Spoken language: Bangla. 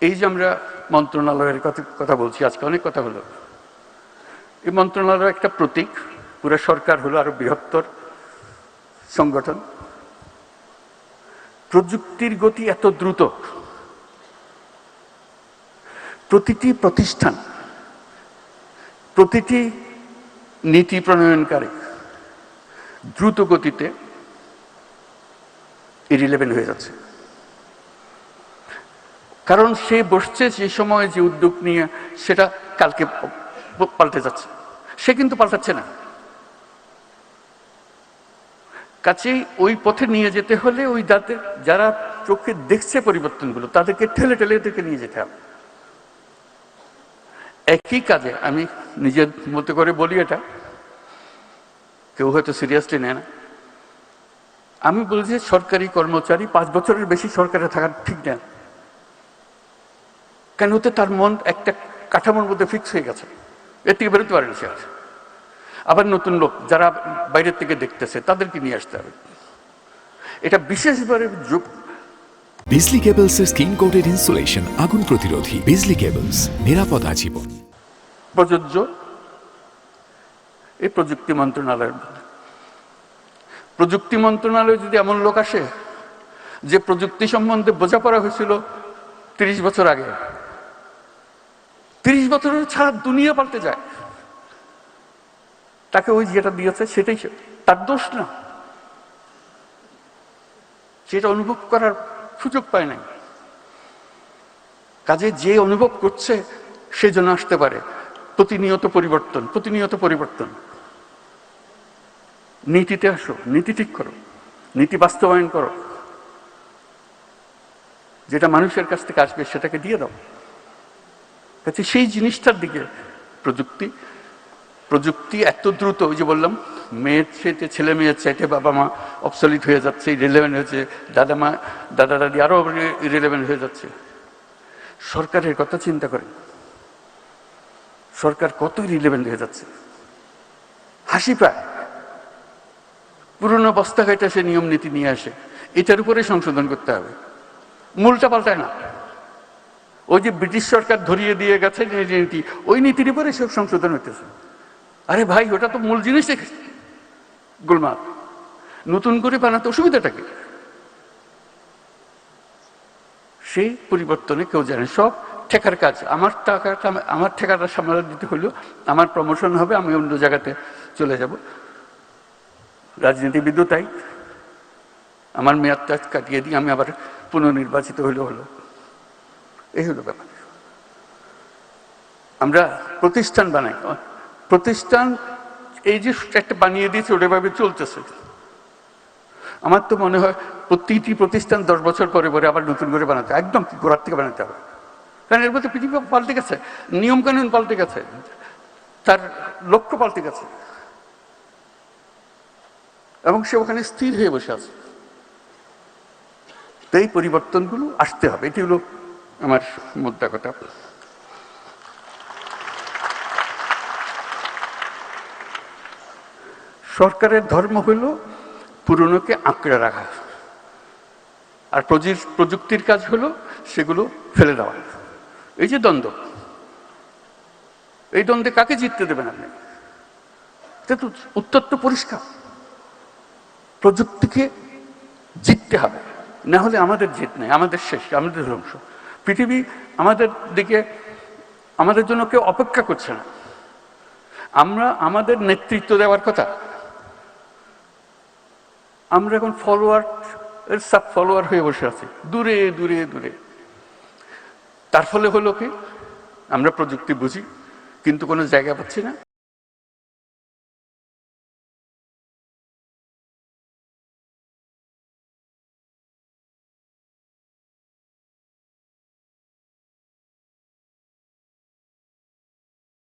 এই যে আমরা মন্ত্রণালয়ের কথা বলছি, আজকে অনেক কথা হলো। এই মন্ত্রণালয় একটা প্রতীক, পুরো সরকার হলো আরো বৃহত্তর সংগঠন। প্রযুক্তির গতি এত দ্রুত, প্রতিটি প্রতিষ্ঠান, প্রতিটি নীতি প্রণয়নকারী দ্রুত গতিতে ইরিলেভেন্ট হয়ে যাচ্ছে। কারণ সে বসছে যে সময় যে উদ্যোগ নিয়ে, সেটা কালকে পাল্টে যাচ্ছে, সে কিন্তু পাল্টাচ্ছে না। কাছেই ওই পথে নিয়ে যেতে হলে ওই যারা চোখে দেখছে পরিবর্তনগুলো, তাদেরকে ঠেলে ঠেলে এদেরকে নিয়ে যেতে হবে। একই কাজে আমি নিজের মতো করে বলি, এটা কেউ হয়তো সিরিয়াসলি নেয় না। আমি বলি যে সরকারি কর্মচারী 5 বছরের বেশি সরকারে থাকা ঠিক না। কেন হতে তার মন একটা কাঠামোর মধ্যে ফিক্স হয়ে গেছে, এর থেকে বেরোতে পারে না সে। আবার নতুন লোক যারা বাইরের থেকে দেখতেছে, তাদেরকে নিয়ে আসতে হবে। এটা বিশেষভাবে বিজলি কেবলস এর স্কিন কোটেড ইনসুলেশন আগুন প্রতিরোধী। বিজলি কেবলস, নিরাপদ আজীবন। প্রযোজ্য এই প্রযুক্তি মন্ত্রণালয়ের মধ্যে। প্রযুক্তি মন্ত্রণালয়ে যদি এমন লোক আসে যে প্রযুক্তি সম্বন্ধে বোঝাপড়া হয়েছিল 30 বছর আগে, 30 বছরের ছাড়া দুনিয়া পাল্টে যায়, তাকে ওই যেটা দিয়েছে সেটাই তার দোষ না, সেটা অনুভব করার সুযোগ পায় নাই। কাজে যে অনুভব করছে সে যেন আসতে পারে। প্রতিনিয়ত পরিবর্তন, প্রতিনিয়ত পরিবর্তন। নীতিতে আসো, নীতি ঠিক করো, নীতি বাস্তবায়ন করো, যেটা মানুষের কাছ থেকে আসবে সেটাকে দিয়ে দাও। কাজে সেই জিনিসটার দিকে প্রযুক্তি এত দ্রুত, ওই যে বললাম, মেয়ের চাইতে ছেলে মেয়ের চাইতে বাবা মা অবসলিট হয়ে যাচ্ছে, ইরেলেভেন্ট হয়েছে, দাদা দাদি আরো ইরেলেভেন্ট হয়ে যাচ্ছে। সরকারের কথা চিন্তা করে, সরকার কত ইরেলেভেন্ট হয়ে যাচ্ছে, হাসি পায়। পুরনো বস্তা ঘাইটা সে নিয়ম নীতি নিয়ে আসে, এটার উপরে সংশোধন করতে হবে, মূলটা পাল্টায় না। ওই যে ব্রিটিশ সরকার ধরিয়ে দিয়ে গেছে নীতি, ওই নীতির উপরে সব সংশোধন হইতেছে। আরে ভাই, ওটা তো মূল জিনিস গোলমাল, নতুন করে বানাতে অসুবিধাটা কি? সেই পরিবর্তনে কেউ জানে, সব ঠেকার কাজ। আমার ঠেকাটা সামলা দিতে হইলো, আমার প্রমোশন হবে, আমি অন্য জায়গাতে চলে যাব। রাজনীতিবিদও তাই, আমার মেয়াদটা কাটিয়ে দিয়ে আমি আবার পুনর্নির্বাচিত হলো। এই হলো ব্যাপার। আমরা প্রতিষ্ঠান বানাই, প্রতিষ্ঠান এই যে একটা বানিয়ে দিয়েছে ওটাভাবে চলতেছে। আমার তো মনে হয় প্রতিটি প্রতিষ্ঠান 10 বছর পরে পরে আবার নতুন করে বানাতে, একদম গোড়ার থেকে বানাতে হবে। কারণ এর মধ্যে পৃথিবী পাল্টে গেছে, নিয়ম কানুন পাল্টে গেছে, তার লক্ষ্য পাল্টে গেছে, এবং সে ওখানে স্থির হয়ে বসে আছে। তো এই পরিবর্তনগুলো আসতে হবে, এটি হলো আমার মুদ্রা কথা। সরকারের ধর্ম হইল পুরনোকে আঁকড়ে রাখা, আর প্রযুক্তির কাজ হলো সেগুলো ফেলে দেওয়া। এই যে দ্বন্দ্ব, এই দ্বন্দ্বে কাকে জিততে দেবেন আপনি? এটা তো উত্তর তো পরিষ্কার, প্রযুক্তিকে জিততে হবে, না হলে আমাদের জিত নেই, আমাদের শেষ, আমাদের ধ্বংস। পৃথিবী আমাদের দিকে, আমাদের জন্য কেউ অপেক্ষা করছে না। আমরা আমাদের নেতৃত্ব দেওয়ার কথা, আমরা এখন সাব ফলোয়ার হয়ে বসে আছি, দূরে দূরে দূরে। তার ফলে হলো কি, আমরা প্রযুক্তি বুঝি কিন্তু কোনো জায়গা পাচ্ছি না।